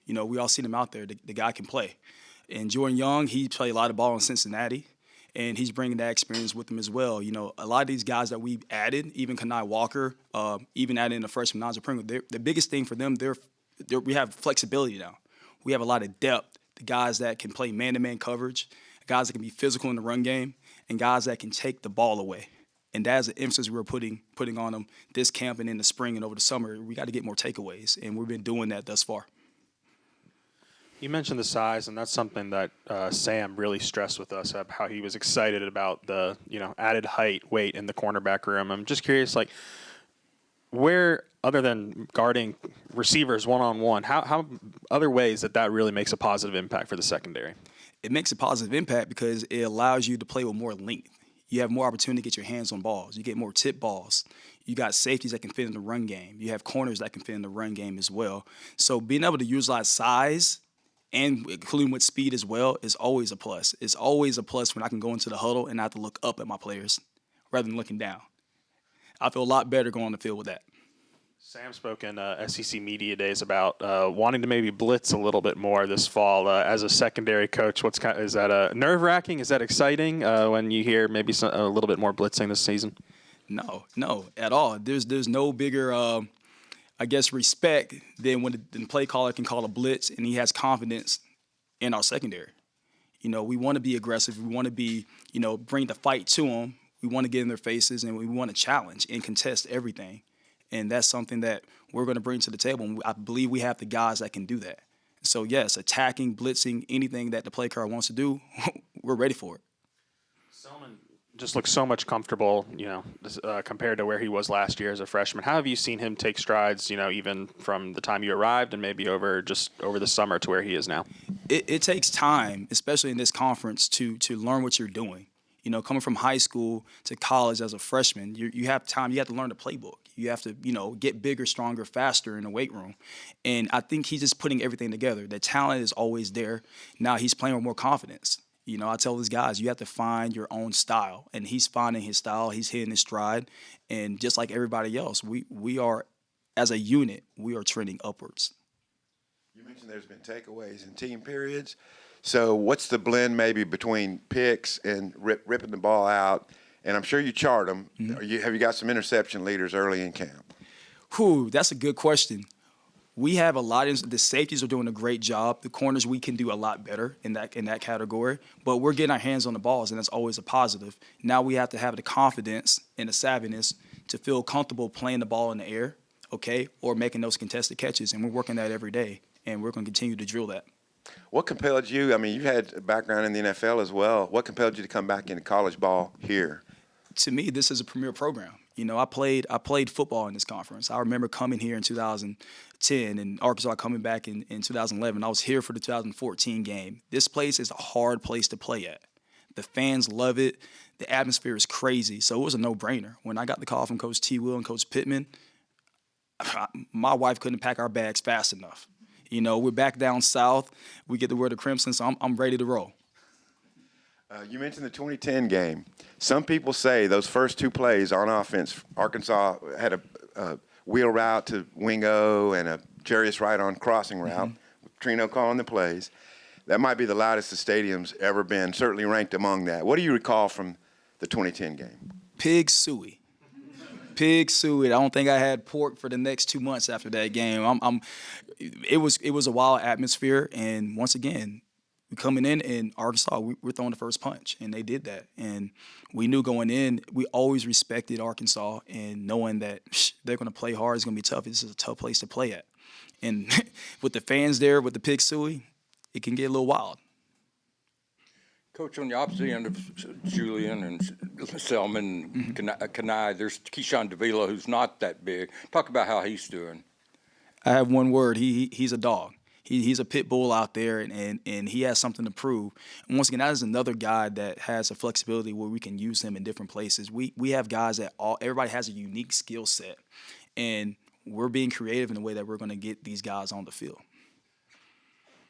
You know, we all seen him out there. The guy can play. And Jordan Young, he played a lot of ball in Cincinnati, and he's bringing that experience with him as well. You know, a lot of these guys that we've added, even Kanai Walker, even added in the freshman Naja Pringle, the biggest thing for them, we have flexibility now. We have a lot of depth. The guys that can play man-to-man coverage, guys that can be physical in the run game, and guys that can take the ball away. And that's the emphasis we're putting on them this camp and in the spring and over the summer. We got to get more takeaways, and we've been doing that thus far. You mentioned the size, and that's something that Sam really stressed with us, how he was excited about the added height, weight in the cornerback room. I'm just curious, like, where, other than guarding receivers one-on-one, how other ways that really makes a positive impact for the secondary? It makes a positive impact because it allows you to play with more length. You have more opportunity to get your hands on balls. You get more tip balls. You got safeties that can fit in the run game. You have corners that can fit in the run game as well. So being able to utilize size and including with speed as well is always a plus. It's always a plus when I can go into the huddle and not have to look up at my players rather than looking down. I feel a lot better going on the field with that. Sam spoke in SEC Media Days about wanting to maybe blitz a little bit more this fall. As a secondary coach, is that nerve-wracking? Is that exciting when you hear maybe a little bit more blitzing this season? No, at all. There's no bigger, respect than when the play caller can call a blitz and he has confidence in our secondary. You know, we want to be aggressive. We want to be, bring the fight to them. We want to get in their faces, and we want to challenge and contest everything. And that's something that we're going to bring to the table. And I believe we have the guys that can do that. So, yes, attacking, blitzing, anything that the play caller wants to do, we're ready for it. Selman just looks so much comfortable, compared to where he was last year as a freshman. How have you seen him take strides, even from the time you arrived and maybe over the summer to where he is now? It takes time, especially in this conference, to learn what you're doing. You know, coming from high school to college as a freshman, you have time. You have to learn the playbook. You have to, get bigger, stronger, faster in the weight room. And I think he's just putting everything together. The talent is always there. Now he's playing with more confidence. I tell these guys, you have to find your own style. And he's finding his style. He's hitting his stride. And just like everybody else, we are, as a unit, we are trending upwards. You mentioned there's been takeaways in team periods. So what's the blend maybe between picks and ripping the ball out? And I'm sure you chart them. Mm-hmm. Have you got some interception leaders early in camp? That's a good question. We have a lot of the safeties are doing a great job. The corners, we can do a lot better in that category. But we're getting our hands on the balls, and that's always a positive. Now we have to have the confidence and the savviness to feel comfortable playing the ball in the air, okay, or making those contested catches. And we're working that every day, and we're going to continue to drill that. What compelled you? I mean, you had a background in the NFL as well. What compelled you to come back into college ball here? To me, this is a premier program. I played football in this conference. I remember coming here in 2010 and Arkansas coming back in 2011. I was here for the 2014 game. This place is a hard place to play at. The fans love it. The atmosphere is crazy. So it was a no-brainer. When I got the call from Coach T. Will and Coach Pittman, my wife couldn't pack our bags fast enough. We're back down south. We get to wear the crimson, so I'm ready to roll. You mentioned the 2010 game. Some people say those first two plays on offense, Arkansas had a wheel route to Wingo and a Jarius Wright on crossing route, with Trino calling the plays. That might be the loudest the stadium's ever been, certainly ranked among that. What do you recall from the 2010 game? Pig suey. Pig suey. I don't think I had pork for the next 2 months after that game. It was a wild atmosphere, and once again, coming in Arkansas, we're throwing the first punch, and they did that. And we knew going in, we always respected Arkansas, and knowing that they're going to play hard, it's going to be tough. This is a tough place to play at. And with the fans there, with the pig suey, it can get a little wild. Coach, on the opposite end of Julian and Selman, Kanai, there's Keyshawn Davila, who's not that big. Talk about how he's doing. I have one word. He's a dog. He's a pit bull out there, and he has something to prove. And once again, that is another guy that has a flexibility where we can use him in different places. We have guys that everybody has a unique skill set, and we're being creative in the way that we're going to get these guys on the field.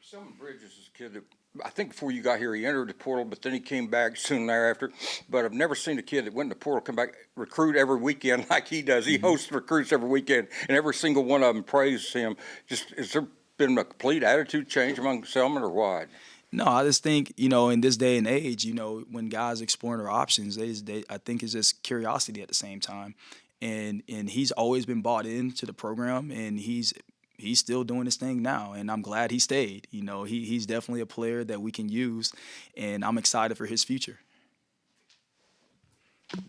Selman Bridges is a kid that I think before you got here he entered the portal, but then he came back soon thereafter. But I've never seen a kid that went in the portal come back, recruit every weekend like he does. He hosts recruits every weekend, and every single one of them praises him. Just is there been a complete attitude change among Selman or what? No, I just think, in this day and age, when guys exploring their options, I think it's just curiosity at the same time. And he's always been bought into the program, and he's still doing his thing now, and I'm glad he stayed. He's definitely a player that we can use, and I'm excited for his future.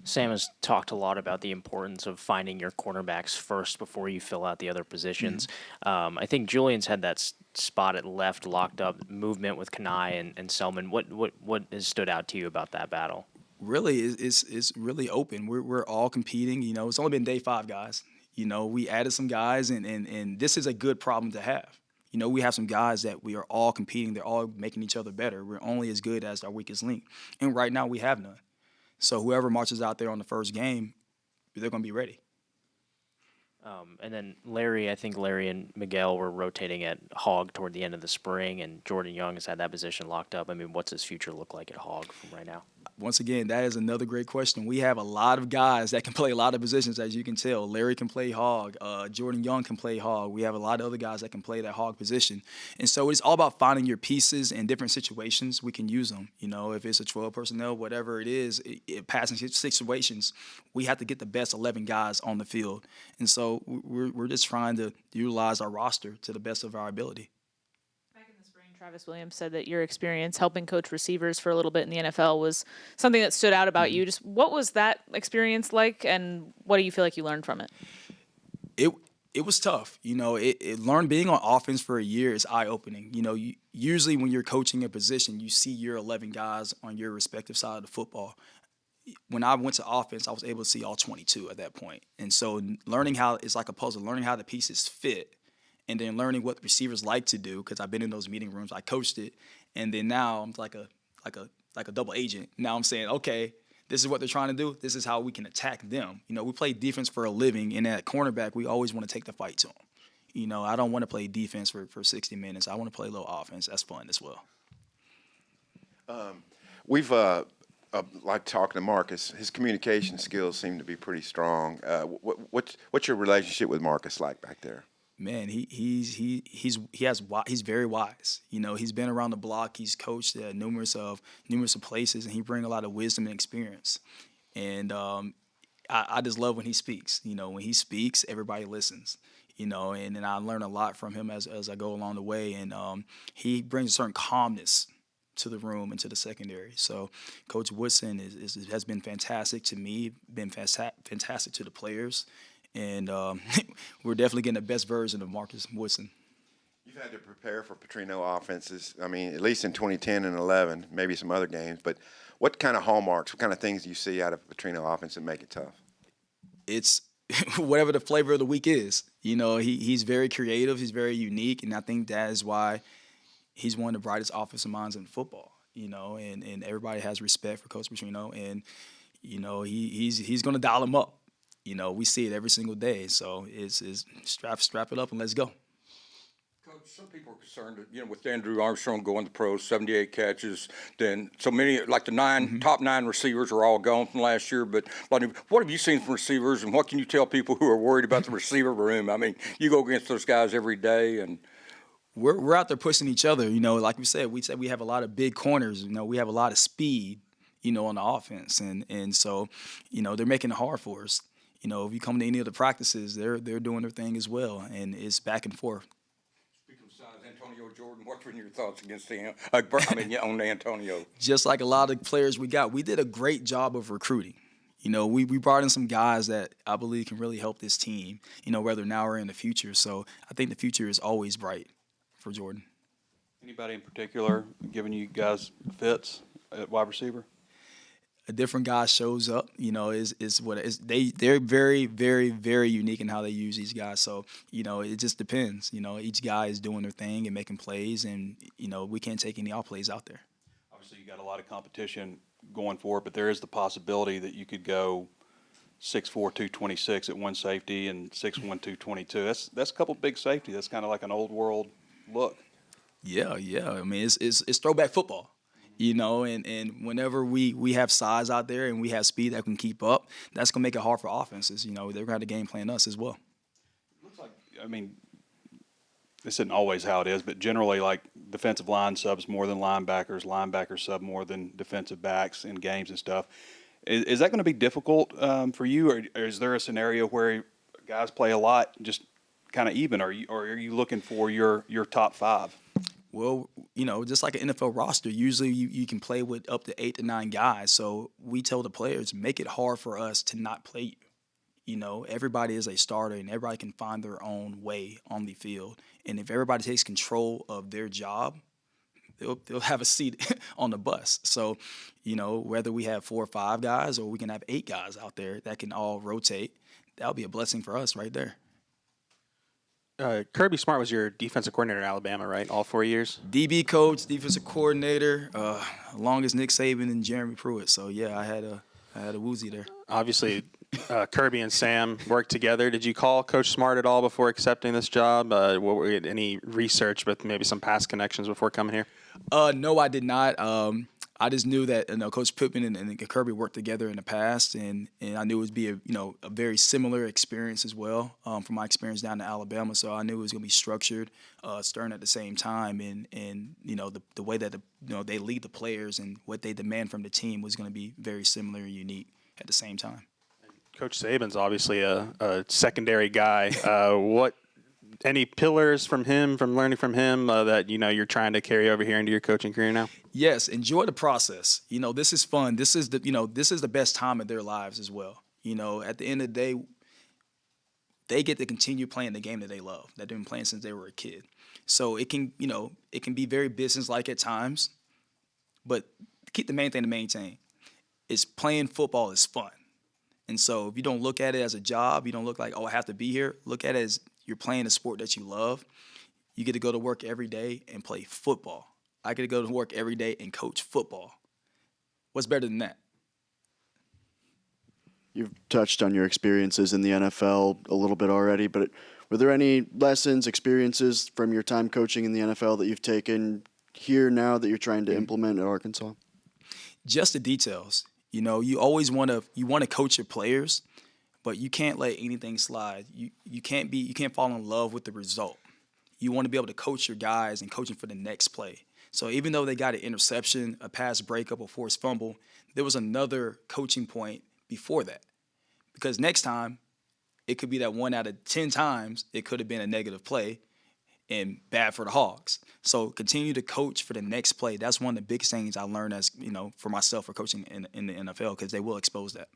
Sam has talked a lot about the importance of finding your cornerbacks first before you fill out the other positions. I think Julian's had that spot at left locked up movement with Kanai and Selman. What has stood out to you about that battle? Really, it's really open. We're all competing. It's only been day 5, guys. We added some guys, and this is a good problem to have. We have some guys that we are all competing. They're all making each other better. We're only as good as our weakest link. And right now we have none. So whoever marches out there on the first game, they're going to be ready. And then I think Larry and Miguel were rotating at Hog toward the end of the spring, and Jordan Young has had that position locked up. I mean, what's his future look like at Hog from right now? Once again, that is another great question. We have a lot of guys that can play a lot of positions, as you can tell. Larry can play Hog. Jordan Young can play Hog. We have a lot of other guys that can play that Hog position. And so it's all about finding your pieces in different situations. We can use them. If it's a 12 personnel, whatever it is, passing situations, we have to get the best 11 guys on the field. And so we're just trying to utilize our roster to the best of our ability. Travis Williams said that your experience helping coach receivers for a little bit in the NFL was something that stood out about you. Just what was that experience like, and what do you feel like you learned from it? It was tough. Learn being on offense for a year is eye-opening. Usually when you're coaching a position, you see your 11 guys on your respective side of the football. When I went to offense, I was able to see all 22 at that point. And so learning how it's like a puzzle, learning how the pieces fit, and then learning what receivers like to do, because I've been in those meeting rooms, I coached it, and then now I'm like a double agent. Now I'm saying, okay, this is what they're trying to do. This is how we can attack them. We play defense for a living, and at cornerback, we always want to take the fight to them. I don't want to play defense for 60 minutes. I want to play a little offense. That's fun as well. We've like talking to Marcus. His communication skills seem to be pretty strong. What's your relationship with Marcus like back there? Man, he's very wise. He's been around the block. He's coached at numerous places, and he brings a lot of wisdom and experience. And I just love when he speaks. When he speaks, everybody listens. And I learn a lot from him as I go along the way. And he brings a certain calmness to the room and to the secondary. So Coach Woodson has been fantastic to me, been fantastic to the players. And we're definitely getting the best version of Marcus Woodson. You've had to prepare for Petrino offenses, I mean, at least in 2010 and 11, maybe some other games. But what kind of hallmarks, what kind of things do you see out of Petrino offense that make it tough? It's whatever the flavor of the week is. He's very creative. He's very unique. And I think that is why he's one of the brightest offensive minds in football, and everybody has respect for Coach Petrino. And, he's going to dial him up. We see it every single day. So it's strap it up and let's go. Coach, some people are concerned that, with Andrew Armstrong going to pros, 78 catches, then so many, like the top 9 receivers are all gone from last year. But what have you seen from receivers, and what can you tell people who are worried about the receiver room? I mean, you go against those guys every day, and we're out there pushing each other. Like we said we have a lot of big corners. We have a lot of speed, on the offense, and so, they're making it hard for us. If you come to any of the practices, they're doing their thing as well, and it's back and forth. Speaking of size, Antonio Jordan, what were your thoughts against him? On Antonio. Just like a lot of players we did a great job of recruiting. We brought in some guys that I believe can really help this team, whether now or in the future. So I think the future is always bright for Jordan. Anybody in particular giving you guys fits at wide receiver? A different guy shows up, is what it is. They're very, very, very unique in how they use these guys. So, it just depends. Each guy is doing their thing and making plays, and, we can't take any off plays out there. Obviously, you got a lot of competition going for it, but there is the possibility that you could go 6'4", 226 at one safety and 6'1", 222. That's a couple big safety. That's kind of like an old world look. Yeah. I mean, it's throwback football. And whenever we have size out there and we have speed that can keep up, that's going to make it hard for offenses. They're going to have to game plan us as well. It looks like, I mean, this isn't always how it is, but generally, like defensive line subs more than linebackers, linebackers sub more than defensive backs in games and stuff. Is that going to be difficult for you, or is there a scenario where guys play a lot, just kind of even? Or are you looking for your top five? Well, just like an NFL roster, usually you can play with up to 8 to 9 guys. So we tell the players, make it hard for us to not play you. Everybody is a starter and everybody can find their own way on the field. And if everybody takes control of their job, they'll have a seat on the bus. So, whether we have 4 or 5 guys or we can have 8 guys out there that can all rotate, that'll be a blessing for us right there. Kirby Smart was your defensive coordinator in Alabama, right? All 4 years? DB coach, defensive coordinator, along as Nick Saban and Jeremy Pruitt. So, yeah, I had a woozy there. Obviously, Kirby and Sam worked together. Did you call Coach Smart at all before accepting this job? Any research with maybe some past connections before coming here? No, I did not. I just knew that Coach Pittman and Kirby worked together in the past, and I knew it would be a very similar experience as well from my experience down in Alabama. So I knew it was going to be structured, stern at the same time, and the way that they lead the players and what they demand from the team was going to be very similar and unique at the same time. Coach Saban's obviously a secondary guy. Any pillars from learning from him that you're trying to carry over here into your coaching career now? Yes, enjoy the process. This is fun. This is the best time of their lives as well. At the end of the day, they get to continue playing the game that they love, that they've been playing since they were a kid. So it can be very business-like at times, but keep the main thing to maintain is playing football is fun. And so if you don't look at it as a job, you don't look like, I have to be here. Look at it as you're playing a sport that you love. You get to go to work every day and play football. I get to go to work every day and coach football. What's better than that? You've touched on your experiences in the NFL a little bit already, but were there any lessons, experiences from your time coaching in the NFL that you've taken here now that you're trying to implement at Arkansas? Just the details. You always want to coach your players, but you can't let anything slide. You can't fall in love with the result. You want to be able to coach your guys and coach them for the next play. So even though they got an interception, a pass breakup, a forced fumble, there was another coaching point before that. Because next time, it could be that 1 out of 10 times, it could have been a negative play and bad for the Hogs. So continue to coach for the next play. That's one of the biggest things I learned as, for myself for coaching in the NFL, because they will expose that.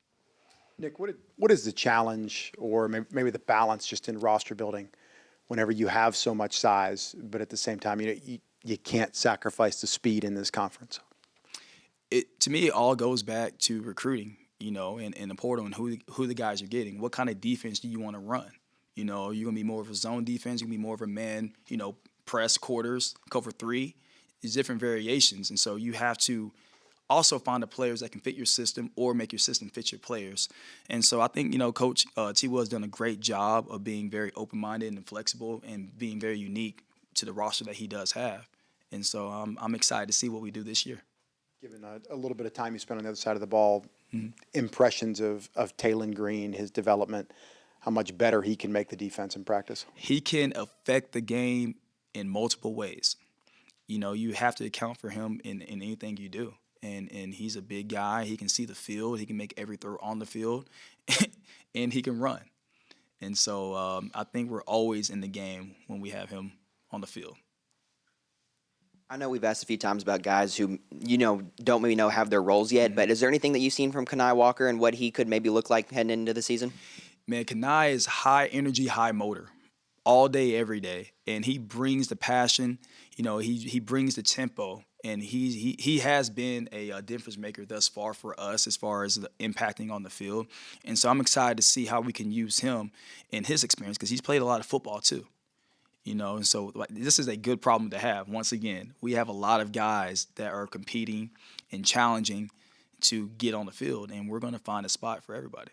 Nick, what is the challenge or maybe the balance just in roster building whenever you have so much size, but at the same time, you can't sacrifice the speed in this conference? To me, it all goes back to recruiting, in the portal and who the guys are getting. What kind of defense do you want to run? You're going to be more of a zone defense. You're going to be more of a man, press, quarters, cover 3. There's different variations. And so you have to also find the players that can fit your system or make your system fit your players. And so I think, Coach T. Will has done a great job of being very open-minded and flexible and being very unique to the roster that he does have. And so I'm excited to see what we do this year. Given a little bit of time you spent on the other side of the ball, impressions of Taylon Green, his development, how much better he can make the defense in practice? He can affect the game in multiple ways. You have to account for him in anything you do. And he's a big guy. He can see the field. He can make every throw on the field. And he can run. And so I think we're always in the game when we have him on the field. I know we've asked a few times about guys who, don't maybe have their roles yet, but is there anything that you've seen from Kani Walker and what he could maybe look like heading into the season? Man, Kani is high energy, high motor, all day, every day, and he brings the passion. He brings the tempo, and he has been a difference maker thus far for us as far as the impacting on the field. And so I'm excited to see how we can use him in his experience because he's played a lot of football too. And so this is a good problem to have. Once again, we have a lot of guys that are competing and challenging to get on the field, and we're going to find a spot for everybody.